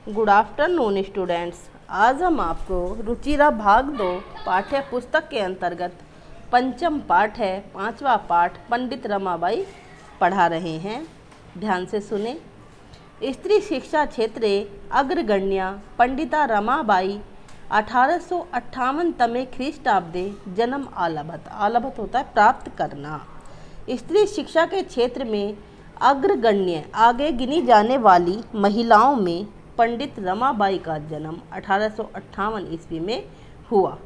Good afternoon students. आज हम आपको रुचिरा भाग 2 पाठ्य पुस्तक के अंतर्गत पंचम पाठ है, 5वां पाठ पंडित रमाबाई पढ़ा रहे हैं। ध्यान से सुने। स्त्री शिक्षा क्षेत्रे अग्रगण्या पंडिता रमाबाई 1858 तमे ख्रीष्टाब्दे जन्म आलभत। आलभत होता है प्राप्त करना। स्त्री शिक्षा के क्षेत्र में अग्रगण्य आगे गिनी जाने वाली महिलाओं में पंडित रमाबाई का जन्म 1858 ईस्वी में हुआ।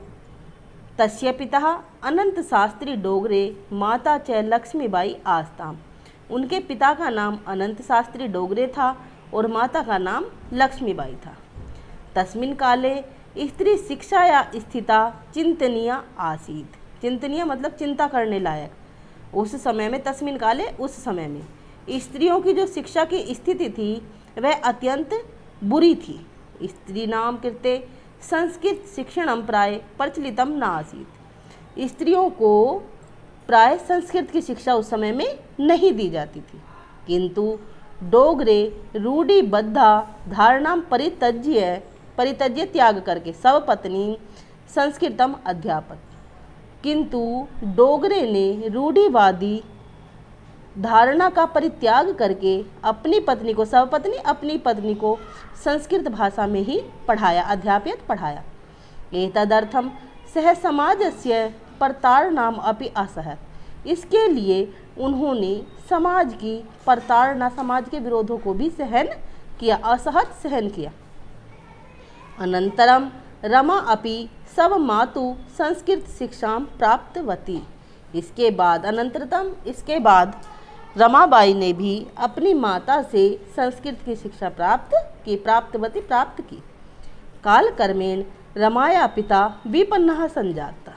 तस्य पिता अनंत शास्त्री डोगरे, माता च लक्ष्मीबाई आस्ताम। उनके पिता का नाम अनंत शास्त्री डोगरे था और माता का नाम लक्ष्मीबाई था। तस्मिन् काले स्त्री शिक्षाया स्थिता चिंतनीय आसीत्। चिंतनीय मतलब चिंता करने लायक। उस समय में, तस्मिन् काले उस समय में स्त्रियों की जो शिक्षा की स्थिति थी वह अत्यंत बुरी थी। स्त्री नाम कृते संस्कृत शिक्षणम प्राय प्रचलितम न आसीत्। स्त्रियों को प्राय संस्कृत की शिक्षा उस समय में नहीं दी जाती थी, किंतु डोगरे रूढ़िबद्धा धारणाम परित्यज्य त्याग करके सवपत्नी संस्कृतम अध्यापक। किंतु डोगरे ने रूढ़िवादी धारणा का परित्याग करके अपनी पत्नी को, सवपत्नी अपनी पत्नी को संस्कृत भाषा में ही पढ़ाया, अध्यापित पढ़ाया। एतदर्थम सह समाजस्य प्रताड़नाम अपि असहत। इसके लिए उन्होंने समाज की प्रताड़ना, समाज के विरोधों को भी सहन किया, असहत सहन किया। अनंतरम रमा अपि सब मातु संस्कृत शिक्षा प्राप्तवती। इसके बाद अनंतरतम, इसके बाद रमाबाई ने भी अपनी माता से संस्कृत की शिक्षा प्राप्त की। कालक्रमेण रमाया पिता विपन्नः संजाता।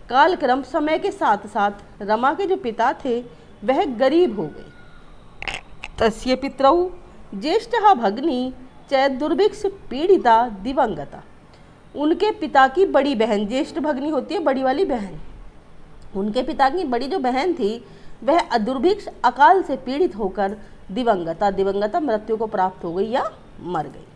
कालक्रम समय के साथ साथ रमा के जो पिता थे वह गरीब हो गए। तस्य पितरौ ज्येष्ठः भगिनी च दुर्भिक्ष पीड़िता दिवंगता। उनके पिता की बड़ी बहन, ज्येष्ठ भगिनी होती है बड़ी वाली बहन, उनके पिता की बड़ी जो बहन थी वह दुर्भिक्ष अकाल से पीड़ित होकर दिवंगता मृत्यु को प्राप्त हो गई या मर गई।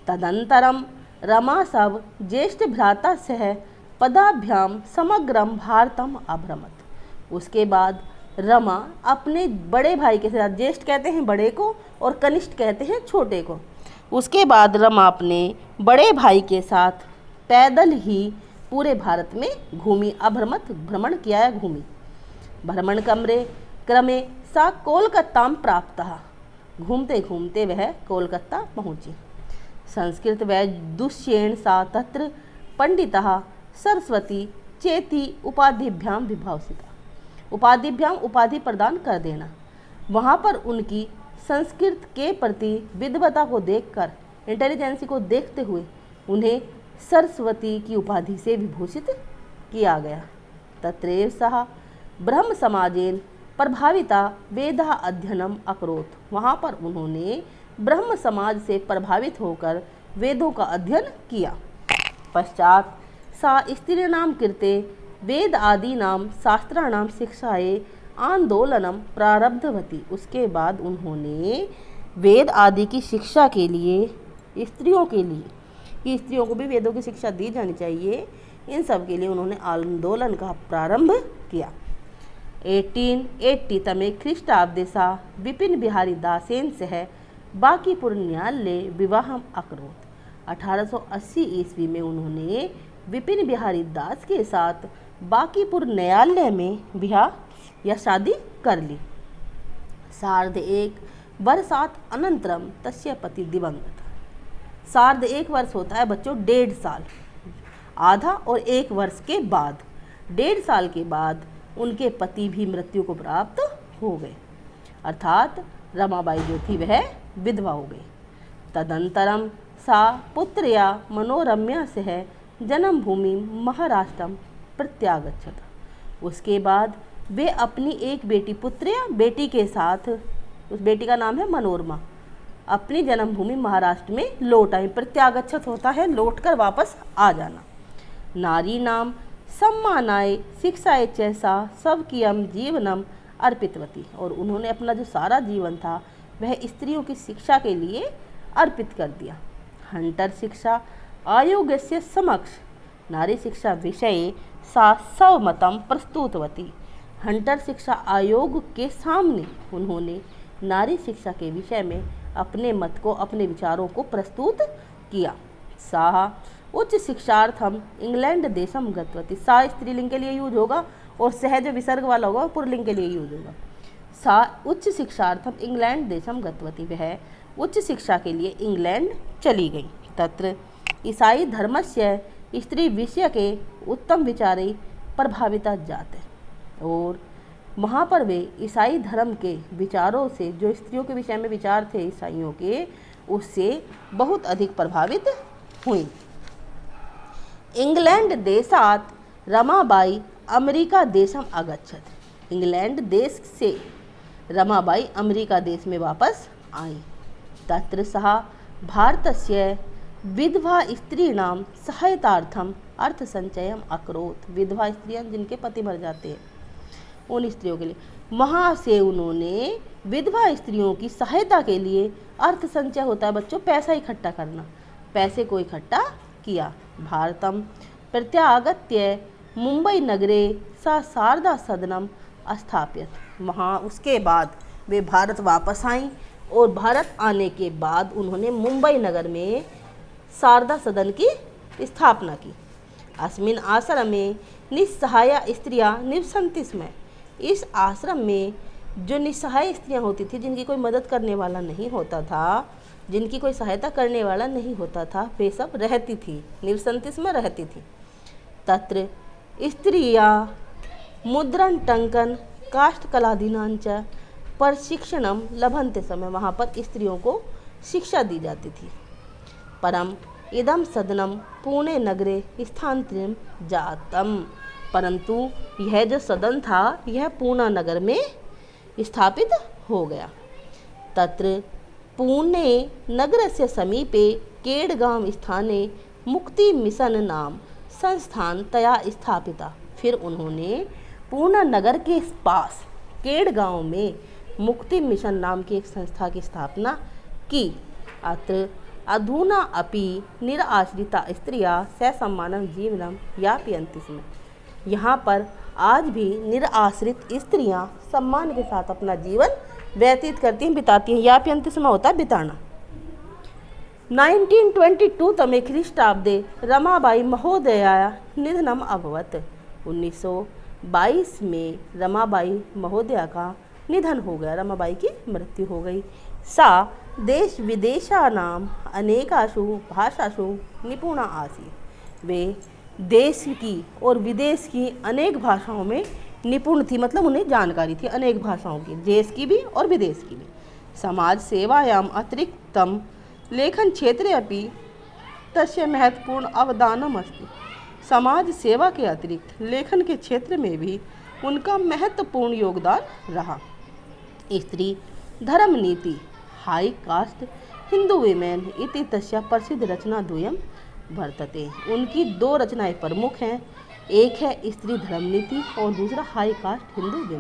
तदंतरम रमा सब ज्येष्ठ भ्राता सह पदाभ्याम समग्रम भारतम अभ्रमत। उसके बाद रमा अपने बड़े भाई के साथ, ज्येष्ठ कहते हैं बड़े को और कनिष्ठ कहते हैं छोटे को, उसके बाद रमा अपने बड़े भाई के साथ पैदल ही पूरे भारत में घूमी। अभ्रमत भ्रमण किया है, घूमी। भ्रमण क्रमे सा कोलकाताम प्राप्त। घूमते घूमते वह कोलकाता पहुँची। संस्कृत वैदुष्येण सा तत्र पंडितः सरस्वती चेति उपाधिभ्याम विभाषिता। उपाधिभ्याम उपाधि प्रदान कर देना। वहाँ पर उनकी संस्कृत के प्रति विद्वता को देखकर, इंटेलिजेंसी को देखते हुए उन्हें सरस्वती की उपाधि से विभूषित किया गया। तत्रैव सः ब्रह्म समाजेन प्रभाविता वेदा अध्ययनम अकरोत्। वहाँ पर उन्होंने ब्रह्म समाज से प्रभावित होकर वेदों का अध्ययन किया। पश्चात सा स्त्रीणां कृते वेद आदीनां शास्त्राणां शिक्षाये आंदोलनम प्रारब्धवती। उसके बाद उन्होंने वेद आदि की शिक्षा के लिए, स्त्रियों के लिए, कि स्त्रियों को भी वेदों की शिक्षा दी जानी चाहिए, इन सब के लिए उन्होंने आंदोलन का प्रारंभ किया। 1880 तमे ख्रीष्टाब्दे सा विपिन बिहारी दासेन सह बांकीपुर न्यायालय विवाहम अकरोत्। 1880 ईस्वी में उन्होंने विपिन बिहारी दास के साथ बांकीपुर न्यायालय में विवाह या शादी कर ली। सार्ध एक वर्षात अनंतरम तस्य पति दिवंगत। सार्ध एक वर्ष होता है बच्चों 1.5 साल, आधा और 1 वर्ष के बाद, 1.5 साल के बाद उनके पति भी मृत्यु को प्राप्त हो गए, अर्थात रमाबाई जो थी वह विधवा हो गई। तदंतरम सा पुत्रया मनोरम्या सह जन्मभूमि महाराष्ट्रम प्रत्यागच्छत। उसके बाद वे अपनी एक बेटी, पुत्रया बेटी के साथ, उस बेटी का नाम है मनोरमा, अपनी जन्मभूमि महाराष्ट्र में लौट आई। प्रत्यागच्छत होता है लौट कर वापस आ जाना। नारी नाम सम्मानाय शिक्षाय च सा स्वकीयम जीवनम अर्पितवती। और उन्होंने अपना जो सारा जीवन था वह स्त्रियों की शिक्षा के लिए अर्पित कर दिया। हंटर शिक्षा आयोगस्य समक्ष नारी शिक्षा विषये सा स्वमतं प्रस्तुतवती। हंटर शिक्षा आयोग के सामने उन्होंने नारी शिक्षा के विषय में अपने मत को, अपने विचारों को प्रस्तुत किया। सा उच्च शिक्षार्थम इंग्लैंड देशम गतवती। सा स्त्रीलिंग के लिए यूज होगा और सह जो विसर्ग वाला होगा वो पुल्लिंग के लिए यूज होगा। सा उच्च शिक्षार्थम इंग्लैंड देशम गतवती। वह उच्च शिक्षा के लिए इंग्लैंड चली गई। तत्र ईसाई धर्मस्य स्त्री विषय के उत्तम विचारे प्रभाविता जाते, और वहाँ पर वे ईसाई धर्म के विचारों से, जो स्त्रियों के विषय में विचार थे ईसाइयों के, उससे बहुत अधिक प्रभावित हुई। इंग्लैंड देशात रमाबाई अमेरिका देशम अगच्छत। इंग्लैंड देश से रमाबाई अमेरिका देश में वापस आई। तत्र सः भारतस्य विधवा स्त्रीणां सहायतार्थम अर्थ संचयम अकरोत्। विधवा स्त्रियां जिनके पति मर जाते हैं, उन स्त्रियों के लिए वहाँ से उन्होंने विधवा स्त्रियों की सहायता के लिए, अर्थ संचय होता है बच्चों पैसा इकट्ठा करना, पैसे को इकट्ठा किया। भारतम प्रत्यागत्य मुंबई नगरे सा शारदा सदनम स्थापित। वहाँ उसके बाद वे भारत वापस आईं, और भारत आने के बाद उन्होंने मुंबई नगर में शारदा सदन की स्थापना की। अस्मिन् आश्रमे निस्सहाया स्त्रियां निवसन्ति स्म। इस आश्रम में जो निस्सहाय स्त्रियां होती थी, जिनकी कोई मदद करने वाला नहीं होता था, जिनकी कोई सहायता करने वाला नहीं होता था, वे सब रहती थी, निवसन्ति स्म रहती थी। तत्र स्त्रियां मुद्रण टंकन काष्ठकलादीनां च प्रशिक्षणम लभन्ते समय। वहाँ पर स्त्रियों को शिक्षा दी जाती थी। परम इदम सदनम पुणे नगरे स्थानांतरित जातम। परंतु यह जो सदन था यह पूना नगर में स्थापित हो गया। तत्र पुणे नगरस्य समीपे केडगांव स्थाने मुक्ति मिशन नाम संस्थान तया स्थापिता। फिर उन्होंने पूना नगर के पास केडगांव में मुक्ति मिशन नाम की एक संस्था की स्थापना की। अत्र अधुना अपि निराश्रिता स्त्रियां ससम्मानं जीवनं यापयन्ति स्म। यहाँ पर आज भी निराश्रित स्त्रियां सम्मान के साथ अपना जीवन व्यतीत करती हैं, बिताती हैं। यापयन्ति स्म होता है बिताना। 1922 तमे ख्रीष्टाब्दे रमाबाई महोदयाया निधनम अभवत्। 1922 में रमाबाई महोदया का निधन हो गया, रमाबाई की मृत्यु हो गई। सा देश विदेशानाम अनेकासु भाषासु निपुणा आसीत्। वे देश की और विदेश की अनेक भाषाओं में निपुण थी, मतलब उन्हें जानकारी थी अनेक भाषाओं की, देश की भी और विदेश की भी। समाज सेवायाम अतिरिक्तम लेखन क्षेत्रे अपि तस्य महत्वपूर्ण अवदानम अस्ति। समाज सेवा के अतिरिक्त लेखन के क्षेत्र में भी उनका महत्वपूर्ण योगदान रहा। स्त्री धर्म नीति हाई कास्ट हिंदू विमेन इति तस्या प्रसिद्ध रचना द्वयम वर्तते। उनकी दो रचनाएं प्रमुख हैं, एक है स्त्री धर्म नीति और दूसरा हाई कास्ट हिंदू विमेन।